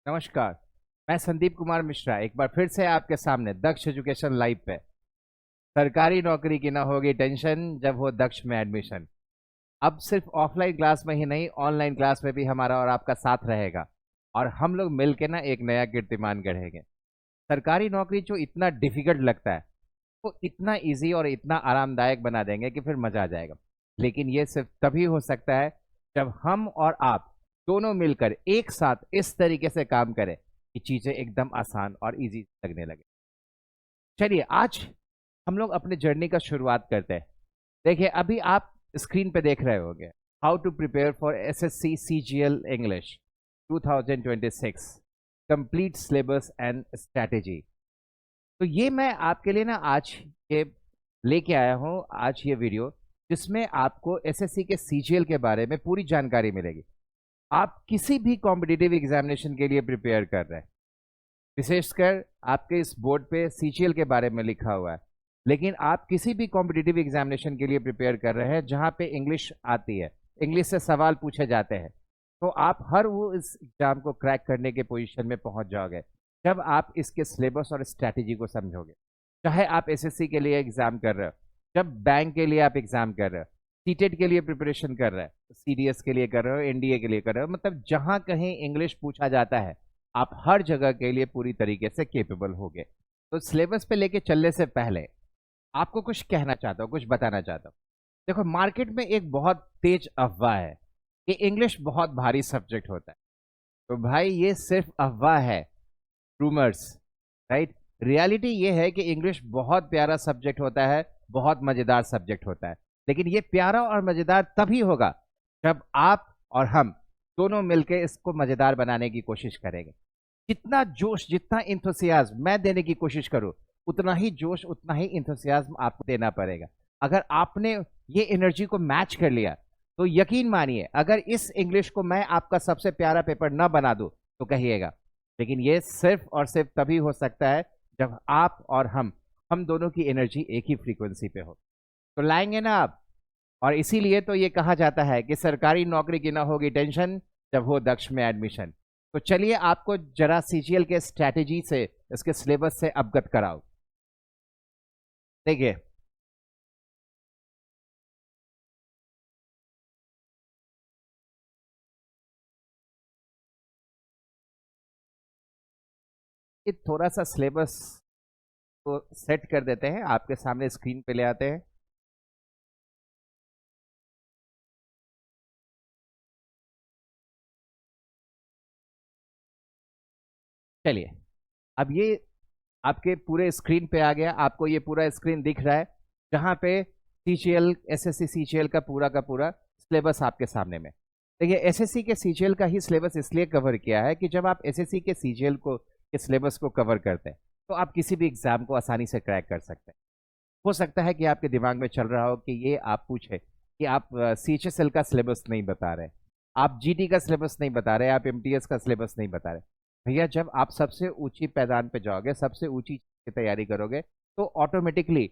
नमस्कार। मैं संदीप कुमार मिश्रा एक बार फिर से आपके सामने दक्ष एजुकेशन लाइव पे। सरकारी नौकरी की ना होगी टेंशन जब हो दक्ष में एडमिशन। अब सिर्फ ऑफलाइन क्लास में ही नहीं, ऑनलाइन क्लास में भी हमारा और आपका साथ रहेगा और हम लोग मिल के ना एक नया कीर्तिमान गढ़ेंगे। सरकारी नौकरी जो इतना डिफिकल्ट लगता है वो इतना इजी और इतना आरामदायक बना देंगे कि फिर मजा आ जाएगा। लेकिन ये सिर्फ तभी हो सकता है जब हम और आप दोनों मिलकर एक साथ इस तरीके से काम करें कि चीजें एकदम आसान और इजी लगने लगे। चलिए आज हम लोग अपने जर्नी का शुरुआत करते हैं। देखिए अभी आप स्क्रीन पे देख रहे होंगे how to prepare for SSC CGL English 2026 complete syllabus and strategy. तो ये मैं आपके लिए ना आज ये लेके आया हूँ आज ये वीडियो, जिसमें आपको एसएससी के सीजीएल के बारे में पूरी जानकारी मिलेगी। आप किसी भी कॉम्पिटिटिव एग्जामिनेशन के लिए प्रिपेयर कर रहे हैं, विशेषकर आपके इस बोर्ड पे सीजीएल के बारे में लिखा हुआ है, लेकिन आप किसी भी कॉम्पिटिटिव एग्जामिनेशन के लिए प्रिपेयर कर रहे हैं जहां पे इंग्लिश आती है, इंग्लिश से सवाल पूछे जाते हैं, तो आप हर वो इस एग्जाम को क्रैक करने के पोजीशन में पहुंच जाओगे जब आप इसके सिलेबस और स्ट्रैटेजी को समझोगे। चाहे आप एसएससी के लिए एग्जाम कर रहे हो, जब बैंक के लिए आप एग्जाम कर रहे हो, सीटेट के लिए प्रिपरेशन कर रहे हो, सीडीएस के लिए कर रहे हो, एनडीए के लिए कर रहे हो, मतलब जहां कहीं इंग्लिश पूछा जाता है आप हर जगह के लिए पूरी तरीके से केपेबल होगे। तो सिलेबस पे लेके चलने से पहले आपको कुछ कहना चाहता हूँ, कुछ बताना चाहता हूँ। देखो मार्केट में एक बहुत तेज अफवाह है कि इंग्लिश बहुत भारी सब्जेक्ट होता है। तो भाई ये सिर्फ अफवाह है, रूमर्स, राइट। रियलिटी ये है कि इंग्लिश बहुत प्यारा सब्जेक्ट होता है, बहुत मजेदार सब्जेक्ट होता है। लेकिन ये प्यारा और मजेदार तभी होगा जब आप और हम दोनों मिलकर इसको मजेदार बनाने की कोशिश करेंगे। जितना जोश, जितना इंथुसियाज्म मैं देने की कोशिश करूं, उतना ही जोश, उतना ही इंथुसियाज्म आपको देना पड़ेगा। अगर आपने ये एनर्जी को मैच कर लिया तो यकीन मानिए, अगर इस इंग्लिश को मैं आपका सबसे प्यारा पेपर ना बना दूं तो कहिएगा। लेकिन ये सिर्फ और सिर्फ तभी हो सकता है जब आप और हम दोनों की एनर्जी एक ही फ्रीक्वेंसी पे हो। तो लाएंगे ना आप। और इसीलिए तो ये कहा जाता है कि सरकारी नौकरी की ना होगी टेंशन जब हो दक्ष में एडमिशन। तो चलिए आपको जरा सीजीएल के स्ट्रैटेजी से, इसके सिलेबस से अवगत कराओ। देखिए ये थोड़ा सा सिलेबस को सेट कर देते हैं, आपके सामने स्क्रीन पे ले आते हैं। चलिए अब ये आपके पूरे स्क्रीन पे आ गया, आपको ये पूरा स्क्रीन दिख रहा है जहां पे सीजीएल, एसएससी सीजीएल का पूरा सिलेबस आपके सामने में। देखिए एसएससी के सीजीएल का ही सिलेबस इसलिए कवर किया है कि जब आप एसएससी के सीजीएल को, के सिलेबस को कवर करते हैं तो आप किसी भी एग्जाम को आसानी से क्रैक कर सकते हैं। हो सकता है कि आपके दिमाग में चल रहा हो कि ये आप पूछे कि आप सीएचएसएल का सिलेबस नहीं बता रहे, आप जीडी का सिलेबस नहीं बता रहे, आप एमटीएस का सिलेबस नहीं बता रहे। भैया जब आप सबसे ऊंची पैदान पे जाओगे, सबसे ऊंची की तैयारी करोगे, तो ऑटोमेटिकली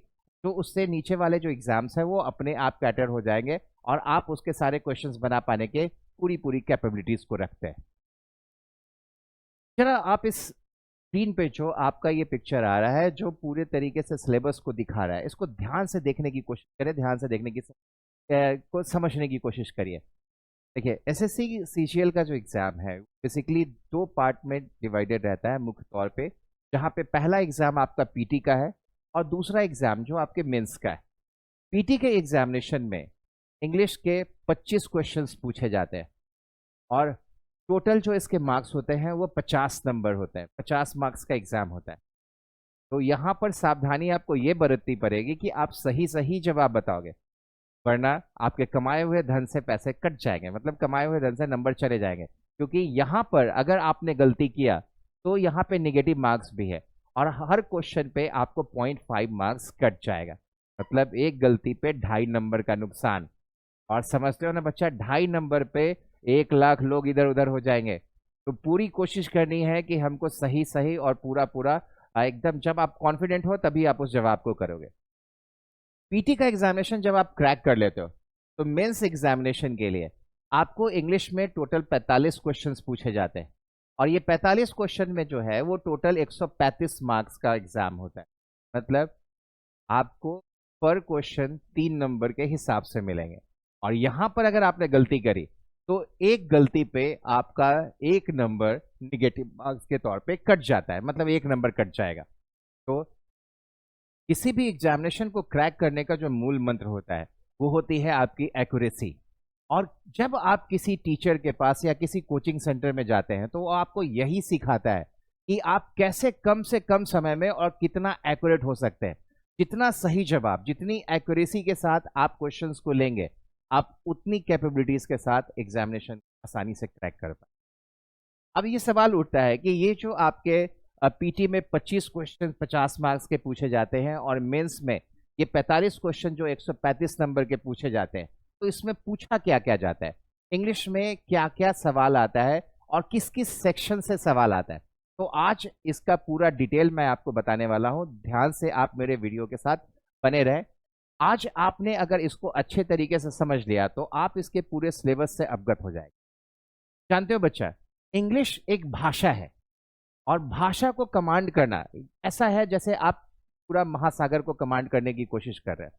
जो उससे नीचे वाले जो एग्जाम्स हैं वो अपने आप कैटर हो जाएंगे और आप उसके सारे क्वेश्चंस बना पाने के पूरी पूरी कैपेबिलिटीज को रखते हैं। जरा आप इस स्क्रीन पे जो आपका ये पिक्चर आ रहा है, जो पूरे तरीके से सिलेबस को दिखा रहा है, इसको ध्यान से देखने की कोशिश करें, ध्यान से देखने की को समझने की कोशिश करिए। देखिए एसएससी सीजीएल का जो एग्जाम है बेसिकली दो पार्ट में डिवाइडेड रहता है मुख्य तौर पे, जहाँ पे पहला एग्जाम आपका पीटी का है और दूसरा एग्जाम जो आपके मेंस का है। पीटी के एग्जामिनेशन में इंग्लिश के 25 क्वेश्चंस पूछे जाते हैं और टोटल जो इसके मार्क्स होते हैं वो 50 नंबर होते हैं, 50 मार्क्स का एग्जाम होता है। तो यहाँ पर सावधानी आपको ये बरतनी पड़ेगी कि आप सही सही जवाब बताओगे, वरना आपके कमाए हुए धन से पैसे कट जाएंगे, मतलब कमाए हुए धन से नंबर चले जाएंगे। क्योंकि यहाँ पर अगर आपने गलती किया तो यहाँ पे नेगेटिव मार्क्स भी है और हर क्वेश्चन पे आपको 0.5 मार्क्स कट जाएगा, मतलब एक गलती पे 2.5 नंबर का नुकसान। और समझते हो ना बच्चा, 2.5 नंबर पे 1 लाख लोग इधर उधर हो जाएंगे। तो पूरी कोशिश करनी है कि हमको सही सही और पूरा पूरा एकदम, जब आप कॉन्फिडेंट हो तभी आप उस जवाब को करोगे। पीटी का एग्जामिनेशन जब आप क्रैक कर लेते हो तो मेंस एग्जामिनेशन के लिए आपको इंग्लिश में टोटल 45 क्वेश्चंस पूछे जाते हैं। और ये 45 क्वेश्चन में जो है वो टोटल 135 मार्क्स का एग्जाम होता है। मतलब आपको पर क्वेश्चन 3 नंबर के हिसाब से मिलेंगे। और यहां पर अगर आपने गलती करी तो एक गलती पे आपका 1 नंबर निगेटिव मार्क्स के तौर पे कट जाता है, मतलब 1 नंबर कट जाएगा। तो किसी भी एग्जामिनेशन को क्रैक करने का जो मूल मंत्र होता है वो होती है आपकी एक्यूरेसी। और जब आप किसी टीचर के पास या किसी कोचिंग सेंटर में जाते हैं तो वो आपको यही सिखाता है कि आप कैसे कम से कम समय में और कितना एक्यूरेट हो सकते हैं। जितना सही जवाब, जितनी एक्यूरेसी के साथ आप क्वेश्चंस को लेंगे, आप उतनी कैपेबिलिटीज के साथ एग्जामिनेशन आसानी से क्रैक कर पाए। अब ये सवाल उठता है कि ये जो आपके पीटी में 25 क्वेश्चन 50 मार्क्स के पूछे जाते हैं और मेंस में ये 45 क्वेश्चन जो 135 नंबर के पूछे जाते हैं, तो इसमें पूछा क्या क्या जाता है, इंग्लिश में क्या क्या सवाल आता है और किस किस सेक्शन से सवाल आता है। तो आज इसका पूरा डिटेल मैं आपको बताने वाला हूं। ध्यान से आप मेरे वीडियो के साथ बने रहें। आज आपने अगर इसको अच्छे तरीके से समझ लिया तो आप इसके पूरे सिलेबस से अवगत हो जाएंगे। जानते हो बच्चा, इंग्लिश एक भाषा है और भाषा को कमांड करना ऐसा है जैसे आप पूरा महासागर को कमांड करने की कोशिश कर रहे हैं।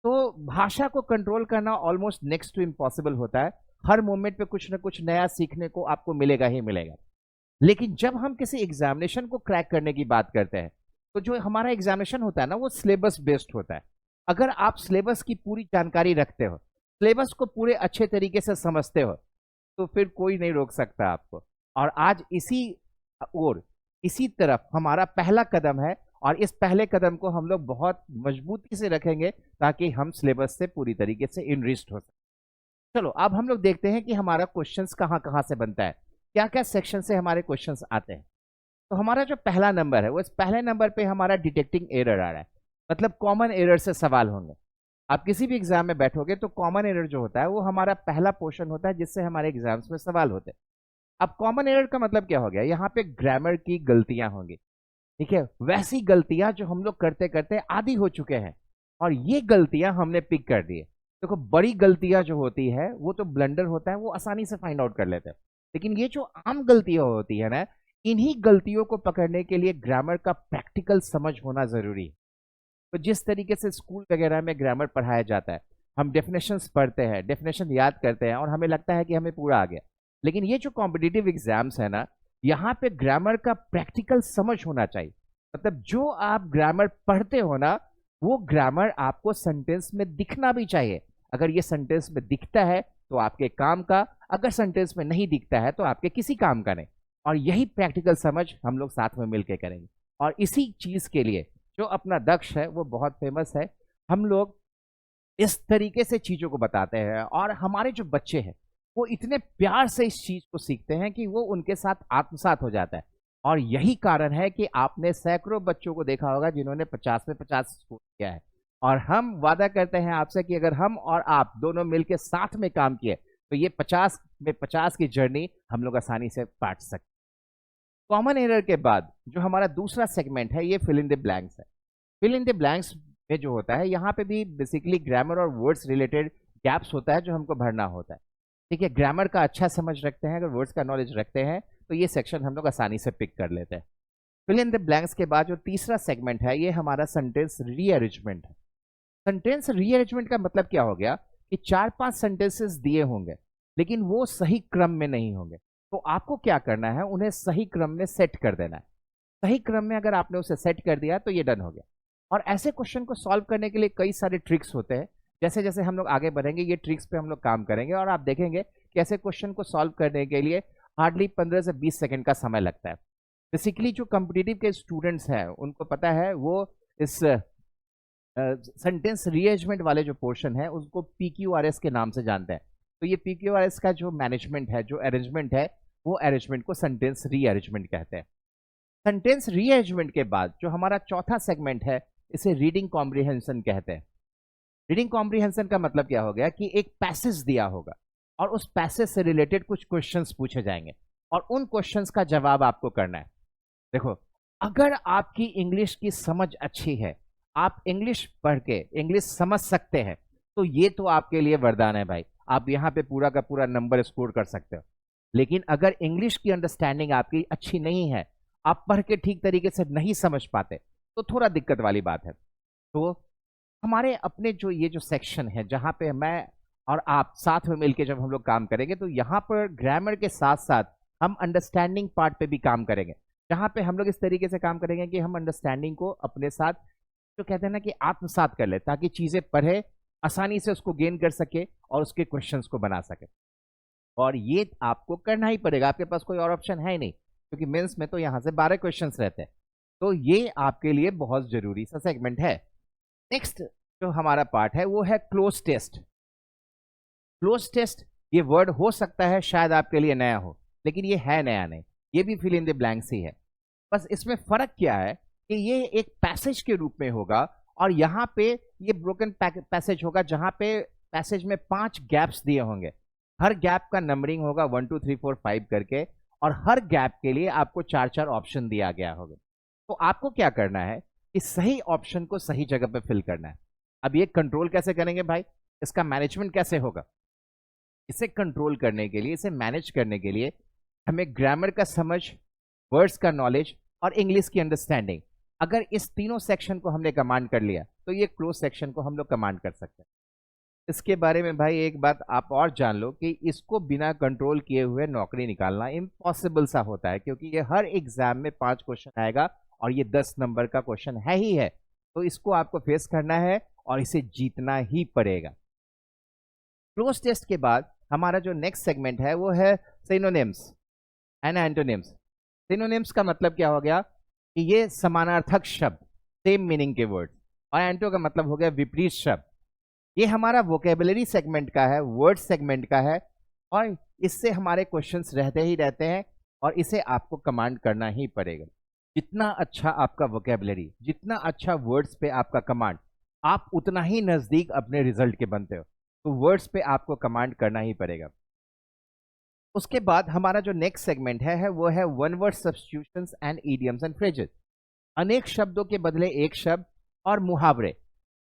तो भाषा को कंट्रोल करना ऑलमोस्ट नेक्स्ट टू इम्पॉसिबल होता है। हर मोमेंट पे कुछ ना कुछ नया सीखने को आपको मिलेगा ही मिलेगा। लेकिन जब हम किसी एग्जामिनेशन को क्रैक करने की बात करते हैं तो जो हमारा एग्जामिनेशन होता है ना वो सिलेबस बेस्ड होता है। अगर आप सिलेबस की पूरी जानकारी रखते हो, सिलेबस को पूरे अच्छे तरीके से समझते हो, तो फिर कोई नहीं रोक सकता आपको। और आज इसी ओर, इसी तरफ हमारा पहला कदम है और इस पहले कदम को हम लोग बहुत मजबूती से रखेंगे ताकि हम सिलेबस से पूरी तरीके से इनरिच्ड हो सके। चलो अब हम लोग देखते हैं कि हमारा क्वेश्चंस कहाँ कहाँ से बनता है, क्या क्या सेक्शन से हमारे क्वेश्चंस आते हैं। तो हमारा जो पहला नंबर है वो इस पहले नंबर पे हमारा डिटेक्टिंग एरर आ रहा है, मतलब कॉमन एरर से सवाल होंगे। आप किसी भी एग्जाम में बैठोगे तो कॉमन एरर जो होता है वो हमारा पहला पोर्शन होता है जिससे हमारे एग्जाम्स में सवाल होते हैं। अब कॉमन एरर का मतलब क्या हो गया, यहाँ पे ग्रामर की गलतियां होंगी, ठीक है, वैसी गलतियां जो हम लोग करते करते आदी हो चुके हैं और ये गलतियां हमने पिक कर दी है। देखो बड़ी गलतियां जो होती है वो तो ब्लंडर होता है, वो आसानी से फाइंड आउट कर लेते हैं। लेकिन ये जो आम गलतियां होती है ना, इन्हीं गलतियों को पकड़ने के लिए ग्रामर का प्रैक्टिकल समझ होना जरूरी है। तो जिस तरीके से स्कूल वगैरह में ग्रामर पढ़ाया जाता है, हम डेफिनेशंस पढ़ते हैं, डेफिनेशन याद करते हैं और हमें लगता है कि हमें पूरा आ गया। लेकिन ये जो कॉम्पिटिटिव एग्जाम्स है ना, यहाँ पे ग्रामर का प्रैक्टिकल समझ होना चाहिए। मतलब जो आप ग्रामर पढ़ते हो ना, वो ग्रामर आपको सेंटेंस में दिखना भी चाहिए। अगर ये सेंटेंस में दिखता है तो आपके काम का, अगर सेंटेंस में नहीं दिखता है तो आपके किसी काम का नहीं। और यही प्रैक्टिकल समझ हम लोग साथ में मिलकर करेंगे। और इसी चीज के लिए जो अपना दक्ष है वो बहुत फेमस है। हम लोग इस तरीके से चीजों को बताते हैं और हमारे जो बच्चे हैं वो इतने प्यार से इस चीज को सीखते हैं कि वो उनके साथ आत्मसात हो जाता है। और यही कारण है कि आपने सैकड़ों बच्चों को देखा होगा जिन्होंने 50 में 50 स्कोर किया है। और हम वादा करते हैं आपसे कि अगर हम और आप दोनों मिलकर साथ में काम किए तो ये 50 में 50 की जर्नी हम लोग आसानी से काट सकते। कॉमन एरर के बाद जो हमारा दूसरा सेगमेंट है ये फिल इन द ब्लैंक्स है। फिल इन द ब्लैंक्स में जो होता है यहाँ पे भी बेसिकली ग्रामर और वर्ड्स रिलेटेड गैप्स होता है जो हमको भरना होता है। ठीक है, ग्रामर का अच्छा समझ रखते हैं, अगर वर्ड्स का नॉलेज रखते हैं तो ये सेक्शन हम लोग आसानी से पिक कर लेते हैं। फिल इन द ब्लैंक्स के बाद जो तीसरा सेगमेंट है ये हमारा सेंटेंस रीअरेंजमेंट है। सेंटेंस रीअरेंजमेंट का मतलब क्या हो गया कि 4-5 सेंटेंसेस दिए होंगे लेकिन वो सही क्रम में नहीं होंगे। तो आपको क्या करना है, उन्हें सही क्रम में सेट कर देना है। सही क्रम में अगर आपने उसे सेट कर दिया तो ये डन हो गया। और ऐसे क्वेश्चन को सॉल्व करने के लिए कई सारे ट्रिक्स होते हैं। जैसे जैसे हम लोग आगे बढ़ेंगे ये ट्रिक्स पे हम लोग काम करेंगे और आप देखेंगे कि ऐसे क्वेश्चन को सॉल्व करने के लिए हार्डली 15 से 20 सेकंड का समय लगता है। बेसिकली जो कॉम्पिटिटिव के स्टूडेंट्स हैं उनको पता है, वो इस सेंटेंस रीअरेंजमेंट वाले जो पोर्शन है उसको PQRS के नाम से जानते हैं। तो ये PQRS का जो मैनेजमेंट है, जो अरेंजमेंट है, वो अरेंजमेंट को सेंटेंस रीअरेंजमेंट कहते हैं। सेंटेंस रीअरेंजमेंट के बाद जो हमारा चौथा सेगमेंट है इसे रीडिंग कॉम्प्रिहेंशन कहते हैं। रीडिंग कॉम्प्रिहेंशन का मतलब क्या हो गया कि एक पैसेज दिया होगा और उस पैसेज से रिलेटेड कुछ क्वेश्चंस पूछे जाएंगे और उन क्वेश्चंस का जवाब आपको करना है। देखो, अगर आपकी इंग्लिश की समझ अच्छी है, आप इंग्लिश पढ़ के इंग्लिश समझ सकते हैं, तो ये तो आपके लिए वरदान है भाई। आप यहाँ पे पूरा का पूरा नंबर स्कोर कर सकते हो। लेकिन अगर इंग्लिश की अंडरस्टैंडिंग आपकी अच्छी नहीं है, आप पढ़ के ठीक तरीके से नहीं समझ पाते, तो थोड़ा दिक्कत वाली बात है। तो हमारे अपने जो ये जो सेक्शन है जहाँ पे मैं और आप साथ में मिलके जब हम लोग काम करेंगे, तो यहाँ पर ग्रामर के साथ साथ हम अंडरस्टैंडिंग पार्ट पे भी काम करेंगे, जहाँ पे हम लोग इस तरीके से काम करेंगे कि हम अंडरस्टैंडिंग को अपने साथ जो कहते हैं ना कि आत्मसात कर ले, ताकि चीजें पढ़े आसानी से उसको गेन कर सके और उसके क्वेश्चंस को बना सके। और ये आपको करना ही पड़ेगा, आपके पास कोई और ऑप्शन है ही नहीं, क्योंकि मेंस में तो यहाँ से 12 क्वेश्चंस रहते हैं। तो ये आपके लिए बहुत जरूरी सा सेगमेंट है। नेक्स्ट जो हमारा पार्ट है वो है क्लोज टेस्ट। क्लोज टेस्ट ये वर्ड हो सकता है शायद आपके लिए नया हो, लेकिन ये है नया नहीं, ये भी फिल इन द ब्लैंक्स ही है। बस इसमें फर्क क्या है कि ये एक पैसेज के रूप में होगा, और यहाँ पे ये ब्रोकन पैसेज होगा, जहां पे पैसेज में 5 गैप्स दिए होंगे। हर गैप का नंबरिंग होगा 1 2 3 4 5 करके, और हर गैप के लिए आपको 4 ऑप्शन दिया गया होगा। तो आपको क्या करना है कि सही ऑप्शन को सही जगह पे फिल करना है। अब ये कंट्रोल कैसे करेंगे भाई, इसका मैनेजमेंट कैसे होगा? इसे कंट्रोल करने के लिए, इसे मैनेज करने के लिए हमें ग्रामर का समझ, वर्ड्स का नॉलेज और इंग्लिश की अंडरस्टैंडिंग, अगर इस तीनों सेक्शन को हमने कमांड कर लिया, तो ये क्लोज सेक्शन को हम लोग कमांड कर सकते हैं। इसके बारे में भाई एक बात आप और जान लो कि इसको बिना कंट्रोल किए हुए नौकरी निकालना इम्पॉसिबल सा होता है, क्योंकि ये हर एग्जाम में 5 क्वेश्चन आएगा और ये 10 नंबर का क्वेश्चन है ही है। तो इसको आपको फेस करना है और इसे जीतना ही पड़ेगा। क्लोज टेस्ट के बाद हमारा जो नेक्स्ट सेगमेंट है वो है सिनोनिम्स एंड एंटोनिम्स। सिनोनिम्स का मतलब क्या हो गया कि ये समानार्थक शब्द, सेम मीनिंग के वर्ड, और एंटो का मतलब हो गया विपरीत शब्द। ये हमारा वोकेबलरी सेगमेंट का है, वर्ड सेगमेंट का है, और इससे हमारे क्वेश्चंस रहते ही रहते हैं, और इसे आपको कमांड करना ही पड़ेगा। जितना अच्छा आपका वोकेबलरी, जितना अच्छा वर्ड्स पे आपका कमांड, आप उतना ही नजदीक अपने रिजल्ट के बनते हो। तो वर्ड्स पे आपको कमांड करना ही पड़ेगा। उसके बाद हमारा जो नेक्स्ट सेगमेंट है वो है one word substitutions and idioms and phrases. अनेक शब्दों के बदले एक शब्द और मुहावरे।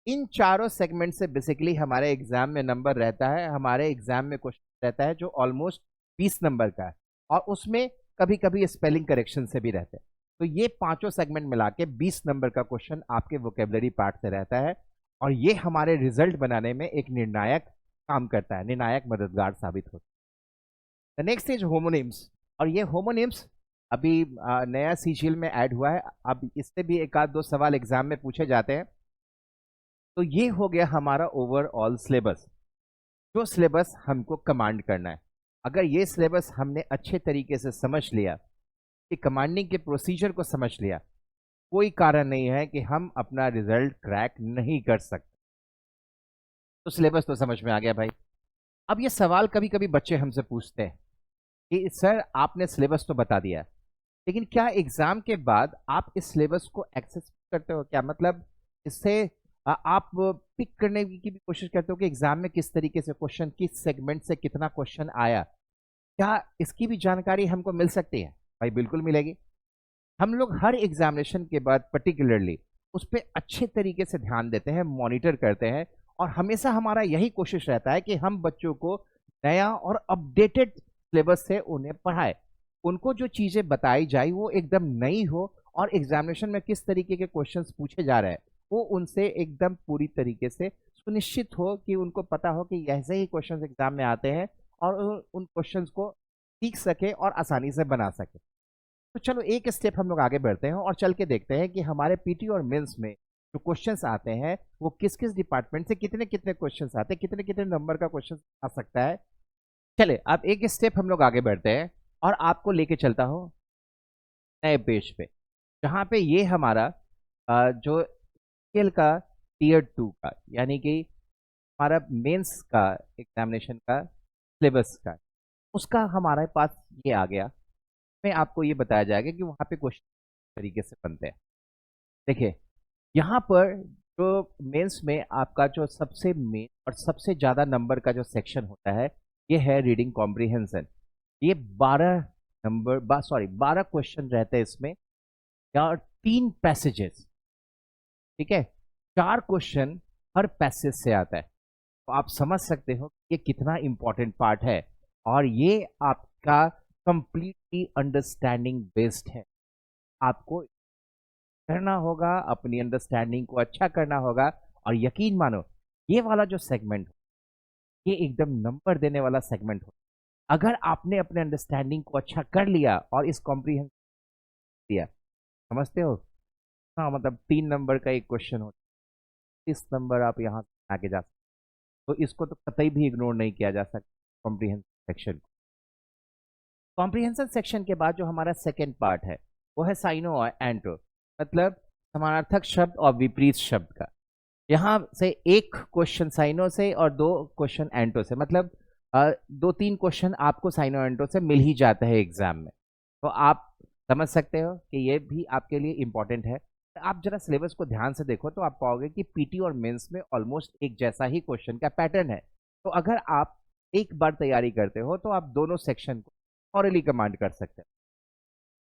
इन चारों सेगमेंट से बेसिकली हमारे एग्जाम में नंबर रहता है, हमारे एग्जाम में क्वेश्चन रहता है जो ऑलमोस्ट 20 नंबर का है, और उसमें कभी कभी स्पेलिंग करेक्शन से भी रहते हैं। तो ये पांचों सेगमेंट मिला के 20 नंबर का क्वेश्चन आपके वोकेबलरी पार्ट से रहता है, और ये हमारे रिजल्ट बनाने में एक निर्णायक काम करता है, निर्णायक मददगार साबित होता है। नेक्स्ट इज होमोनिम्स, और ये होमोनिम्स अभी नया सीजीएल में ऐड हुआ है। अब इससे भी एक आध दो सवाल एग्जाम में पूछे जाते हैं। तो ये हो गया हमारा ओवरऑल सिलेबस, जो सिलेबस हमको कमांड करना है। अगर ये सिलेबस हमने अच्छे तरीके से समझ लिया, कि कमांडिंग के प्रोसीजर को समझ लिया, कोई कारण नहीं है कि हम अपना रिजल्ट क्रैक नहीं कर सकते। तो सिलेबस तो समझ में आ गया भाई। अब ये सवाल कभी कभी बच्चे हमसे पूछते हैं कि सर आपने सिलेबस तो बता दिया, लेकिन क्या एग्जाम के बाद आप इस सिलेबस को एक्सेस करते हो क्या? मतलब इससे आप पिक करने की भी कोशिश करते हो कि एग्जाम में किस तरीके से क्वेश्चन, किस सेगमेंट से कितना क्वेश्चन आया, क्या इसकी भी जानकारी हमको मिल सकती है? भाई बिल्कुल मिलेगी। हम लोग हर एग्जामिनेशन के बाद पर्टिकुलरली उस पर अच्छे तरीके से ध्यान देते हैं, मॉनिटर करते हैं, और हमेशा हमारा यही कोशिश रहता है कि हम बच्चों को नया और अपडेटेड सिलेबस से उन्हें पढ़ाए। उनको जो चीजें बताई जाए वो एकदम नई हो, और एग्जामिनेशन में किस तरीके के क्वेश्चंस पूछे जा रहे हैं वो उनसे एकदम पूरी तरीके से सुनिश्चित हो, कि उनको पता हो कि ऐसे ही क्वेश्चंस एग्जाम में आते हैं, और उन क्वेश्चंस को सीख सके और आसानी से बना सके। तो चलो एक स्टेप हम लोग आगे बढ़ते हैं और चल के देखते हैं कि हमारे पीटी और मेंस में जो क्वेश्चंस आते हैं वो किस किस डिपार्टमेंट से कितने कितने क्वेश्चंस आते हैं, कितने कितने नंबर का क्वेश्चन आ सकता है। चले अब एक स्टेप हम लोग आगे बढ़ते हैं और आपको लेके चलता हूँ नए पेज पे, जहाँ पे ये हमारा जो स्केल का टियर 2 का, यानी कि हमारा मेंस का एग्जामिनेशन का सिलेबस का, उसका हमारे पास ये आ गया। में आपको ये बताया जाएगा कि वहाँ पे क्वेश्चन तरीके से बनते हैं। देखिए यहाँ पर जो मेंस में आपका जो सबसे मेन और सबसे ज़्यादा नंबर का जो सेक्शन होता है ये है रीडिंग कॉम्प्रिहेंशन। ये 12 क्वेश्चन रहते हैं इसमें, और 3 पैसेजेस, ठीक है, 4 क्वेश्चन हर पैसेज से आता है। तो आप समझ सकते हो ये कितना इंपॉर्टेंट पार्ट है, और ये आप का कंप्लीटली अंडरस्टैंडिंग बेस्ड है। आपको करना होगा, अपनी अंडरस्टैंडिंग को अच्छा करना होगा, और यकीन मानो ये वाला जो सेगमेंट, ये एकदम नंबर देने वाला सेगमेंट हो। अगर आपने अपने अंडरस्टैंडिंग को अच्छा कर लिया और इस कॉम्प्रिहेंशन दिया, समझते हो, हाँ मतलब 3 नंबर का एक क्वेश्चन हो, 30 नंबर आप यहाँ से आगे जा सकते, तो इसको तो कतई भी इग्नोर नहीं किया जा सकता कॉम्प्रिहेंशन सेक्शन। कॉम्प्रिहेंशन सेक्शन के बाद जो हमारा सेकेंड पार्ट है वो है साइनो और एंटो, मतलब समानार्थक शब्द और विपरीत शब्द का। यहाँ से एक क्वेश्चन साइनो से और 2 क्वेश्चन एंटो से, मतलब 2-3 क्वेश्चन आपको साइनो एंटो से मिल ही जाता है एग्जाम में। तो आप समझ सकते हो कि ये भी आपके लिए इंपॉर्टेंट है। आप जरा सिलेबस को ध्यान से देखो तो आप पाओगे कि पीटी और मेंस में ऑलमोस्ट एक जैसा ही क्वेश्चन का पैटर्न है। तो अगर आप एक बार तैयारी करते हो तो आप दोनों सेक्शन को ऑरली कमांड कर सकते हैं।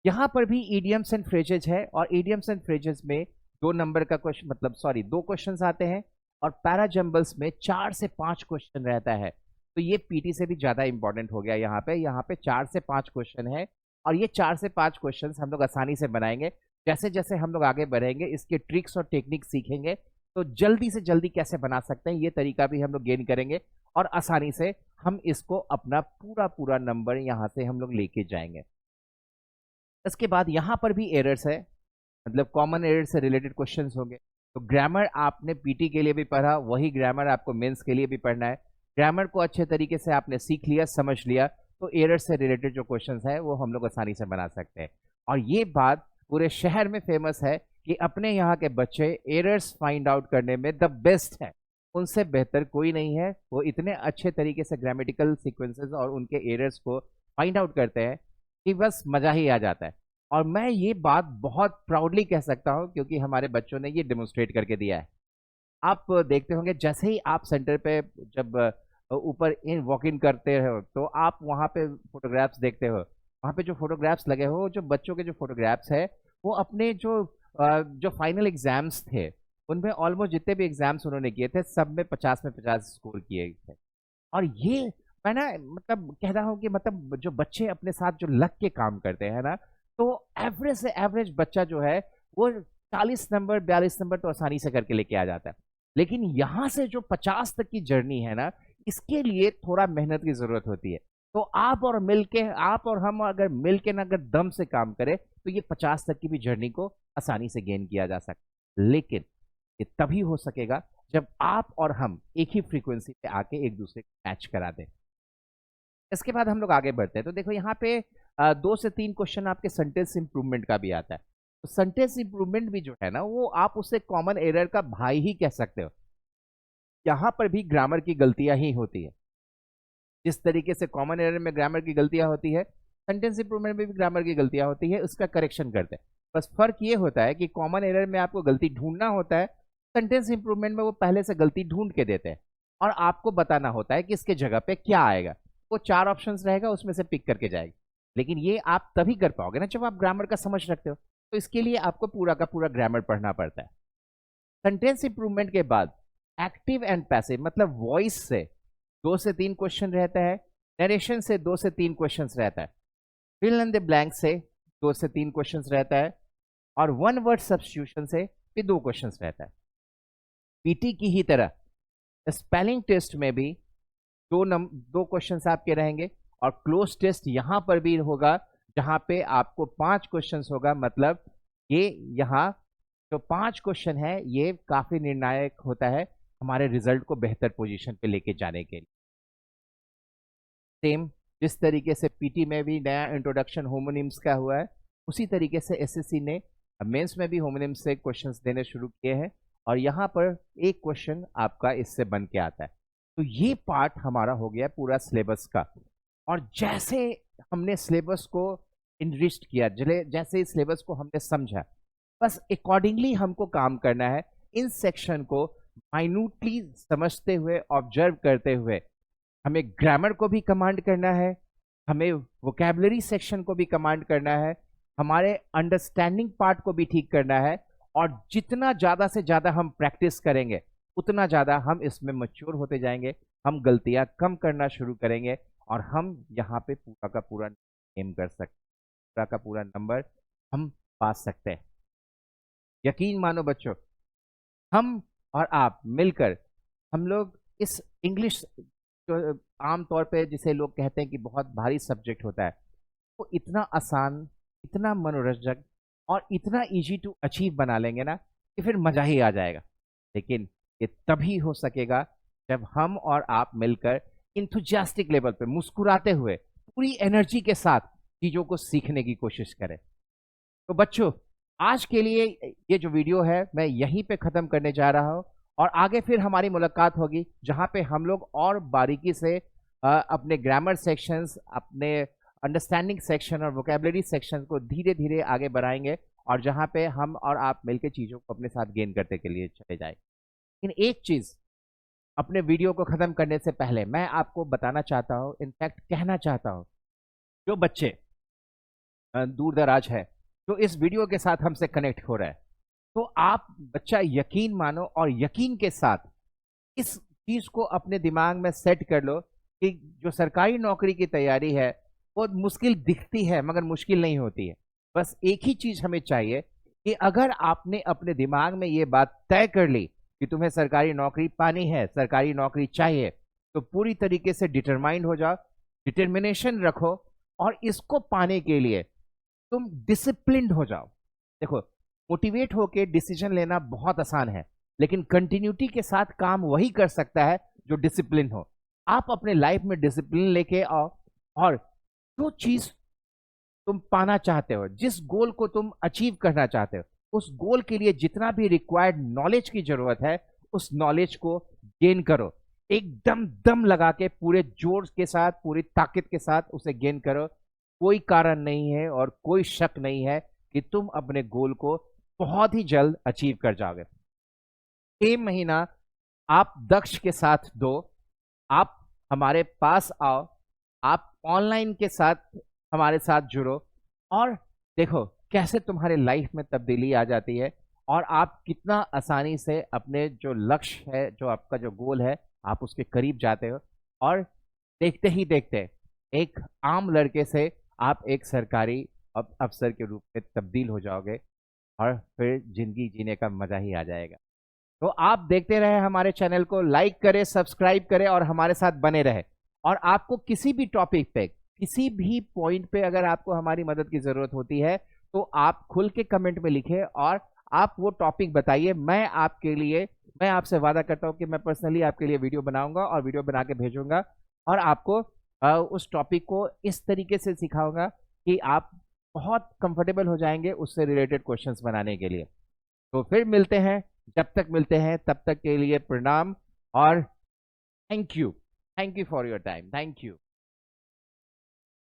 यहाँ पर भी इडियम्स एंड फ्रेजेज है, और इडियम्स एंड फ्रेजेज में 2 नंबर का क्वेश्चन, मतलब सॉरी 2 क्वेश्चंस आते हैं, और पैराजम्बल्स में 4 से 5 क्वेश्चन रहता है। तो ये पीटी से भी ज्यादा इंपॉर्टेंट हो गया। यहाँ पे 4 से 5 क्वेश्चन है, और ये 4 से 5 क्वेश्चन हम लोग आसानी से बनाएंगे। जैसे जैसे हम लोग आगे बढ़ेंगे इसके ट्रिक्स और टेक्निक सीखेंगे, तो जल्दी से जल्दी कैसे बना सकते हैं ये तरीका भी हम लोग गेन करेंगे, और आसानी से हम इसको अपना पूरा पूरा नंबर यहाँ से हम लोग लेके जाएंगे। इसके बाद यहाँ पर भी एरर्स है, मतलब कॉमन एरर से रिलेटेड क्वेश्चंस होंगे। तो ग्रामर आपने पीटी के लिए भी पढ़ा, वही ग्रामर आपको मेंस के लिए भी पढ़ना है। ग्रामर को अच्छे तरीके से आपने सीख लिया, समझ लिया, तो एरर से रिलेटेड जो क्वेश्चंस है वो हम लोग आसानी से बना सकते हैं। और ये बात पूरे शहर में फेमस है कि अपने यहाँ के बच्चे एरर्स फाइंड आउट करने में द बेस्ट है, उनसे बेहतर कोई नहीं है। वो इतने अच्छे तरीके से ग्रामेटिकल सीक्वेंसेस और उनके एरर्स को फाइंड आउट करते हैं कि बस मजा ही आ जाता है। और मैं ये बात बहुत प्राउडली कह सकता हूं क्योंकि हमारे बच्चों ने ये डेमोन्स्ट्रेट करके दिया है। आप देखते होंगे जैसे ही आप सेंटर पे जब ऊपर इन वॉक इन करते हो तो आप वहां पे फोटोग्राफ्स देखते हो। वहां पे जो फोटोग्राफ्स लगे हो, जो बच्चों के जो फोटोग्राफ्स है, वो अपने जो फाइनल एग्जाम्स थे उनमें ऑलमोस्ट जितने भी एग्जाम्स उन्होंने किए थे सब में 50 में 50 स्कोर किए थे। और ये मैं ना मतलब कह रहा हूँ कि मतलब जो बच्चे अपने साथ जो लग के काम करते हैं ना, तो एवरेज से एवरेज बच्चा जो है वो 40 नंबर 42 नंबर तो आसानी से करके लेके आ जाता है। लेकिन यहां से जो 50 तक की जर्नी है ना, इसके लिए थोड़ा मेहनत की जरूरत होती है। तो आप और हम अगर मिलके ना अगर दम से काम करें तो ये 50 तक की भी जर्नी को आसानी से गेन किया जा सकता है। लेकिन ये तभी हो सकेगा जब आप और हम एक ही फ्रीक्वेंसी पे आके एक दूसरे को मैच करा दें। इसके बाद हम लोग आगे बढ़ते हैं। तो देखो यहाँ पे 2 से 3 क्वेश्चन आपके सेंटेंस इंप्रूवमेंट का भी आता है। तो सेंटेंस इंप्रूवमेंट भी जो है ना, वो आप उसे कॉमन एरर का भाई ही कह सकते हो। यहाँ पर भी ग्रामर की गलतियां ही होती है। जिस तरीके से कॉमन एरर में ग्रामर की गलतियां होती है, सेंटेंस इंप्रूवमेंट में भी ग्रामर की गलतियां होती है, उसका करेक्शन करते हैं। बस फर्क ये होता है कि कॉमन एरर में आपको गलती ढूंढना होता है, सेंटेंस इंप्रूवमेंट में वो पहले से गलती ढूंढ के देते हैं और आपको बताना होता है कि इसके जगह पे क्या आएगा। वो 4 ऑप्शंस रहेगा, उसमें से पिक करके जाएगा। लेकिन ये आप तभी कर पाओगे ना जब आप ग्रामर का समझ रखते हो। तो इसके लिए आपको पूरा का पूरा ग्रामर पढ़ना पड़ता है। सेंटेंस इंप्रूवमेंट के बाद एक्टिव एंड पैसिव, मतलब वॉइस से 2 से 3 क्वेश्चन रहता है, नरेशन से 2 से 3 क्वेश्चन रहता है, फिल इन द ब्लैंक से 2 से 3 क्वेश्चन रहता है, और 1 वर्ड सब्स्टिट्यूशन से भी 2 क्वेश्चन रहता है। पीटी की ही तरह स्पेलिंग टेस्ट में भी 2 क्वेश्चन आपके रहेंगे, और क्लोज टेस्ट यहां पर भी होगा जहां पे आपको 5 क्वेश्चन होगा। मतलब ये यहाँ जो 5 क्वेश्चन है ये काफी निर्णायक होता है हमारे रिजल्ट को बेहतर पोजीशन पे लेके जाने के लिए। सेम जिस तरीके से पीटी में भी नया इंट्रोडक्शन होमोनिम्स का हुआ है, उसी तरीके से एसएससी ने मेंस में भी होमोनिम्स से क्वेश्चंस देने शुरू किए हैं, और यहाँ पर एक क्वेश्चन आपका इससे बन के आता है। तो ये पार्ट हमारा हो गया पूरा सिलेबस का। और जैसे हमने सिलेबस को इनरिच्ड किया, जैसे इस सिलेबस को हमने समझा, बस अकॉर्डिंगली हमको काम करना है। इन सेक्शन को माइन्यूटली समझते हुए, ऑब्जर्व करते हुए, हमें ग्रामर को भी कमांड करना है, हमें वोकैबुलरी सेक्शन को भी कमांड करना है, हमारे अंडरस्टैंडिंग पार्ट को भी ठीक करना है। और जितना ज्यादा से ज्यादा हम प्रैक्टिस करेंगे उतना ज्यादा हम इसमें मैच्योर होते जाएंगे, हम गलतियां कम करना शुरू करेंगे, और हम यहाँ पे पूरा का पूरा एम कर सकते, पूरा का पूरा नंबर हम पा सकते हैं। यकीन मानो बच्चों, हम और आप मिलकर हम लोग इस इंग्लिश जो आमतौर पे जिसे लोग कहते हैं कि बहुत भारी सब्जेक्ट होता है, वो इतना आसान, इतना मनोरंजक और इतना इजी टू अचीव बना लेंगे ना कि फिर मजा ही आ जाएगा। लेकिन ये तभी हो सकेगा जब हम और आप मिलकर इंथुजियास्टिक लेवल पे मुस्कुराते हुए पूरी एनर्जी के साथ चीजों को सीखने की कोशिश करें। तो बच्चों, आज के लिए ये जो वीडियो है मैं यहीं पे खत्म करने जा रहा हूँ, और आगे फिर हमारी मुलाकात होगी जहाँ पे हम लोग और बारीकी से अपने ग्रामर सेक्शंस, अपने अंडरस्टैंडिंग सेक्शन और वोकेबलरी सेक्शन को धीरे धीरे आगे बढ़ाएंगे, और जहाँ पे हम और आप मिलकर चीज़ों को अपने साथ गेन करने के लिए चले जाए। लेकिन एक चीज़ अपने वीडियो को खत्म करने से पहले मैं आपको बताना चाहता हूँ, इनफैक्ट कहना चाहता हूँ, जो बच्चे दूर दराज है, जो इस वीडियो के साथ हमसे कनेक्ट हो रहा है, तो आप बच्चा यकीन मानो और यकीन के साथ इस चीज को अपने दिमाग में सेट कर लो कि जो सरकारी नौकरी की तैयारी है वो मुश्किल दिखती है मगर मुश्किल नहीं होती है। बस एक ही चीज हमें चाहिए कि अगर आपने अपने दिमाग में ये बात तय कर ली कि तुम्हें सरकारी नौकरी पानी है, सरकारी नौकरी चाहिए, तो पूरी तरीके से डिटरमाइंड हो जाओ, डिटर्मिनेशन रखो, और इसको पाने के लिए तुम डिसिप्लिन्ड हो जाओ। देखो, मोटिवेट होके डिसीजन लेना बहुत आसान है, लेकिन कंटिन्यूटी के साथ काम वही कर सकता है जो डिसिप्लिन हो। आप अपने लाइफ में डिसिप्लिन लेके आओ, और जो चीज तुम पाना चाहते हो, जिस गोल को तुम अचीव करना चाहते हो, उस गोल के लिए जितना भी रिक्वायर्ड नॉलेज की जरूरत है, उस नॉलेज को गेन करो। एकदम दम लगा के, पूरे जोर के साथ, पूरी ताकत के साथ उसे गेन करो। कोई कारण नहीं है और कोई शक नहीं है कि तुम अपने गोल को बहुत ही जल्द अचीव कर जाओगे। 6 महीना आप दक्ष के साथ दो, आप हमारे पास आओ, आप ऑनलाइन के साथ हमारे साथ जुड़ो, और देखो कैसे तुम्हारे लाइफ में तब्दीली आ जाती है, और आप कितना आसानी से अपने जो लक्ष्य है, जो आपका जो गोल है, आप उसके करीब जाते हो, और देखते ही देखते एक आम लड़के से आप एक सरकारी अफसर के रूप में तब्दील हो जाओगे, और फिर जिंदगी जीने का मजा ही आ जाएगा। तो आप देखते रहे हमारे चैनल को, लाइक करें, सब्सक्राइब करें और हमारे साथ बने रहे। और आपको किसी भी टॉपिक पे, किसी भी पॉइंट पे अगर आपको हमारी मदद की जरूरत होती है, तो आप खुल के कमेंट में लिखें और आप वो टॉपिक बताइए। मैं आपसे वादा करता हूँ कि मैं पर्सनली आपके लिए वीडियो बनाऊंगा और वीडियो बना के भेजूंगा, और आपको उस टॉपिक को इस तरीके से सिखाऊंगा कि आप बहुत कंफर्टेबल हो जाएंगे उससे रिलेटेड क्वेश्चंस बनाने के लिए। तो फिर मिलते हैं, जब तक मिलते हैं तब तक के लिए प्रणाम, और thank you for your time, thank you.